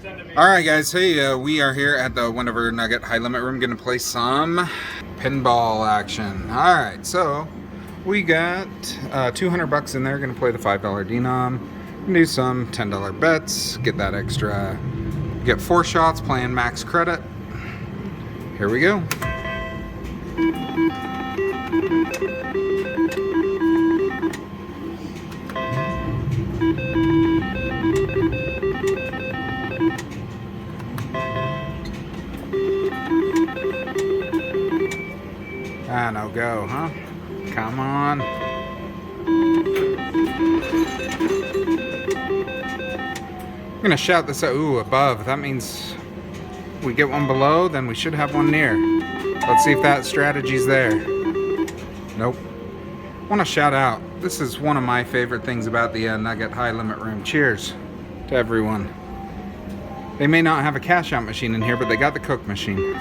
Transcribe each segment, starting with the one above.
Alright guys, hey, we are here at the Wendover Nugget High Limit Room gonna play some pinball action. Alright, so we got 200 bucks in there, gonna play the $5 denom, do some $10 bets, get that extra, get 4 shots playing max credit. Here we go. Ah, no go, huh? Come on. I'm gonna shout this out. Ooh, above. That means we get one below, then we should have one near. Let's see if that strategy's there. Nope. I want to shout out. This is one of my favorite things about the Nugget High Limit Room. Cheers to everyone. They may not have a cash out machine in here, but they got the Coke machine.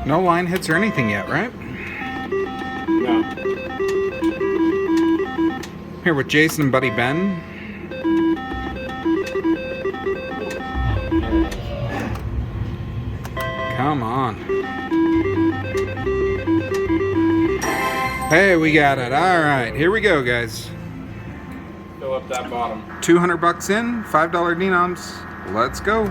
No line hits or anything yet, right? No. Here with Jason and Buddy Ben. Come on. Hey, we got it. All right, here we go, guys. Fill up that bottom. 200 bucks in, $5 denoms. Let's go.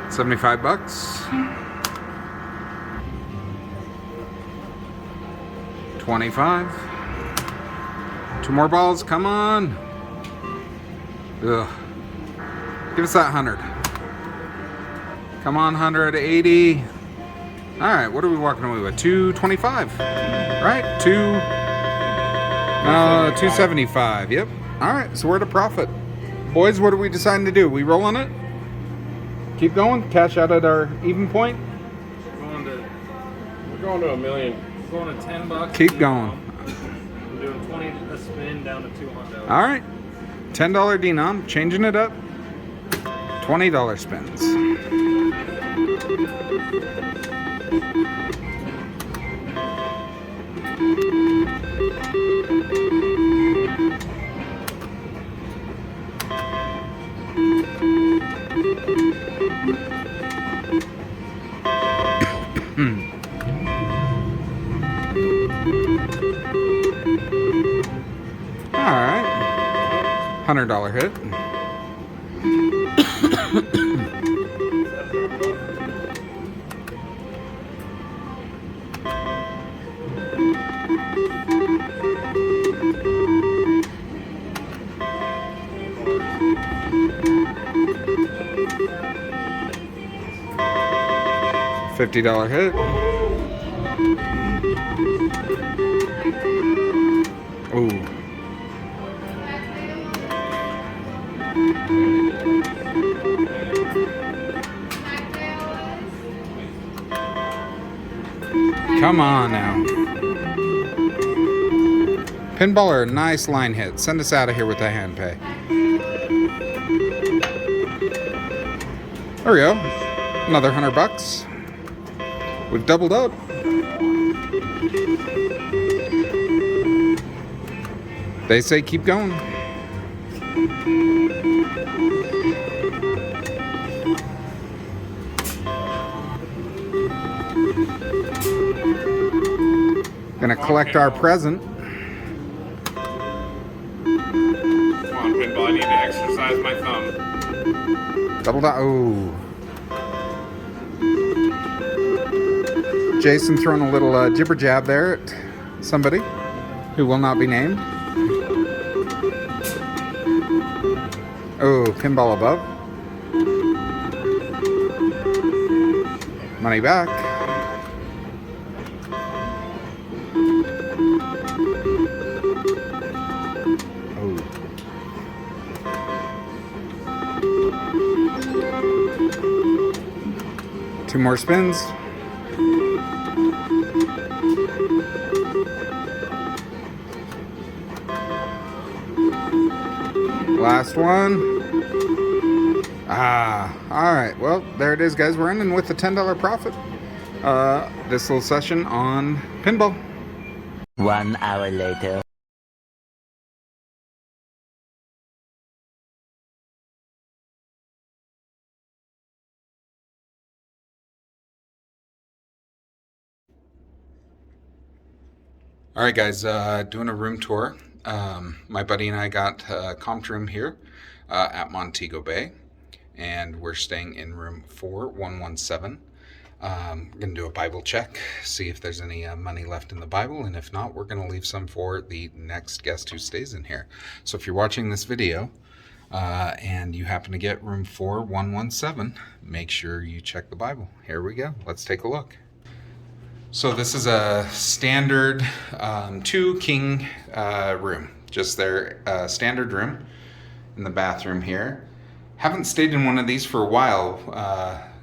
$75 bucks. 25. 2 more balls, come on. Ugh. Give us that 100. Come on, 180. All right, what are we walking away with? 225, right? 275, yep. All right, so we're at a profit. Boys, what are we deciding to do? We rolling it? Keep going, cash out at our even point. We're going to $1 million. We're going to 10 bucks. Keep going. I'm doing 20 a spin down to 200. All right, $10 denom, changing it up. $20 spins. All right, $100 hit. $50 hit. Ooh. Come on now. Pinballer, nice line hit. Send us out of here with the hand pay. There we go. Another 100 bucks. We've doubled up. They say keep going. Gonna collect our present. Come on, pinball. I need to exercise my thumb. Double down. Oh. Jason throwing a little jibber jab there at somebody who will not be named. Oh, pinball above. Money back. Oh. Two more spins. Last one. All right. Well, there it is, guys. We're ending with a $10 profit. This little session on pinball. 1 hour later. All right, guys, doing a room tour. My buddy and I got a comped room here at Montego Bay, and we're staying in room 4117. We're going to do a Bible check, see if there's any money left in the Bible, and if not, we're going to leave some for the next guest who stays in here. So if you're watching this video and you happen to get room 4117, make sure you check the Bible. Here we go. Let's take a look. So this is a standard 2 king room, just their standard room in the bathroom here. Haven't stayed in one of these for a while.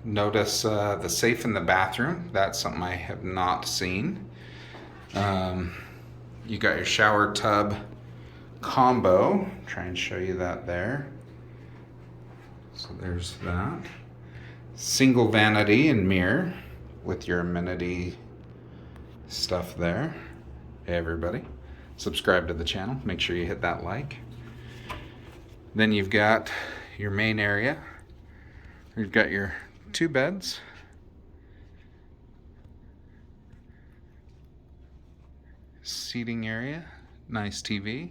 Notice the safe in the bathroom. That's something I have not seen. You got your shower tub combo. Try and show you that there. So there's that. Single vanity and mirror with your amenity stuff there. Hey everybody, subscribe to the channel, make sure you hit that like. Then you've got your main area. You've got your 2 beds, seating area, nice TV,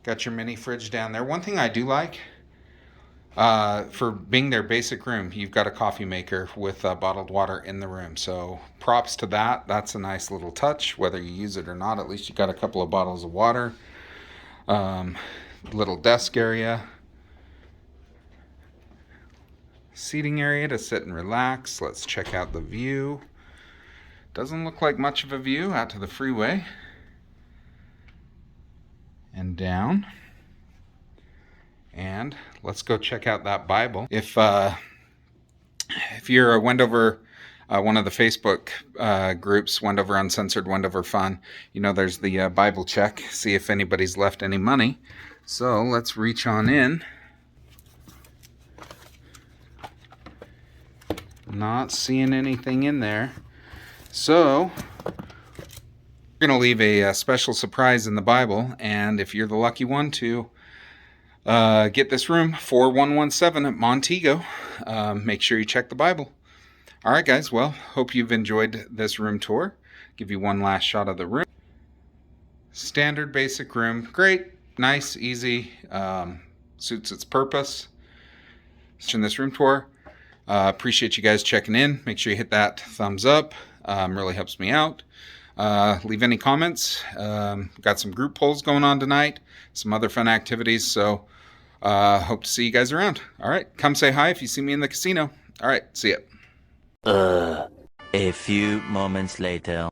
got your mini fridge down there. One thing I do like, for being their basic room, you've got a coffee maker with bottled water in the room. So props to that. That's a nice little touch. Whether you use it or not, at least you got a couple of bottles of water. Little desk area. Seating area to sit and relax. Let's check out the view. Doesn't look like much of a view out to the freeway. And down. And let's go check out that Bible. If you're a Wendover, one of the Facebook groups, Wendover Uncensored, Wendover Fun, you know there's the Bible check. See if anybody's left any money. So let's reach on in. Not seeing anything in there. So we're going to leave a special surprise in the Bible. And if you're the lucky one to get this room 4117 at Montego, make sure you check the Bible. All right, guys. Well, hope you've enjoyed this room tour. Give you one last shot of the room. Standard basic room. Great, nice, easy, suits its purpose. In this room tour. Appreciate you guys checking in. Make sure you hit that thumbs up. Really helps me out. Leave any comments. Got some group polls going on tonight. Some other fun activities. So hope to see you guys around. All right. Come say hi if you see me in the casino. All right. See ya. A few moments later.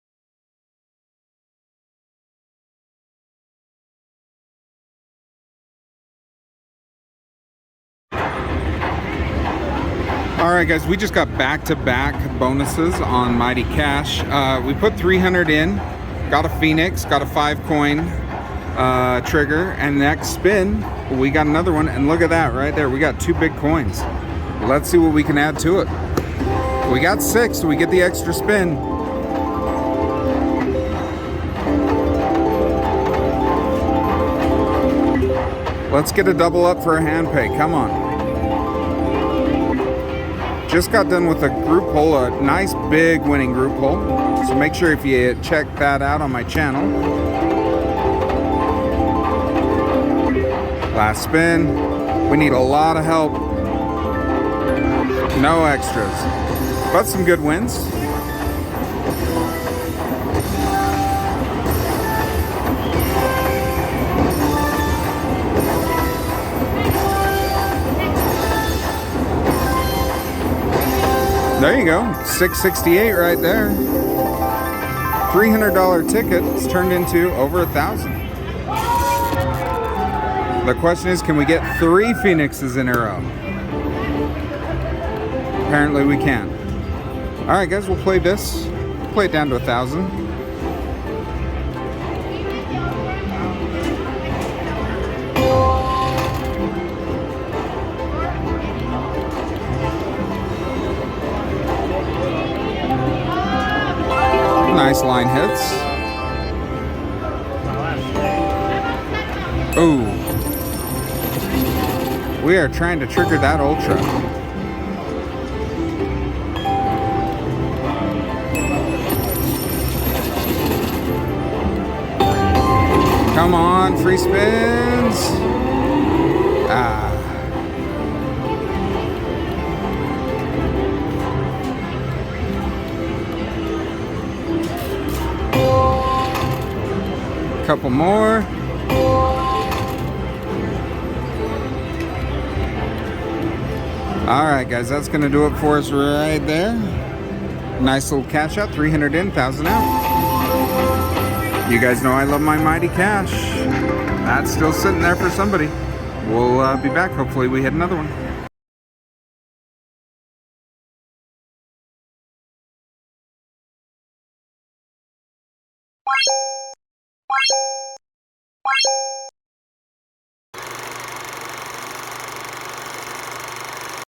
Alright guys, we just got back-to-back bonuses on Mighty Cash. We put 300 in, got a Phoenix, got a 5-coin trigger, and next spin, we got another one, and look at that right there, we got 2 big coins. Let's see what we can add to it. We got 6, so we get the extra spin. Let's get a double up for a hand pay, come on. Just got done with a group poll, a nice big winning group poll. So make sure if you check that out on my channel. Last spin. We need a lot of help. No extras, but some good wins. There you go, $668 right there. $300 ticket is turned into over 1,000. The question is, can we get 3 Phoenixes in a row? Apparently we can. All right, guys, we'll play this. Play it down to 1,000. hits. My last day. Ooh. We are trying to trigger that ultra. Come on, free spins. Ah. Couple more. All right, guys, that's gonna do it for us right there. Nice little cash out, 300 in, 1,000 out. You guys know I love my mighty cash. That's still sitting there for somebody. We'll be back. Hopefully we hit another one.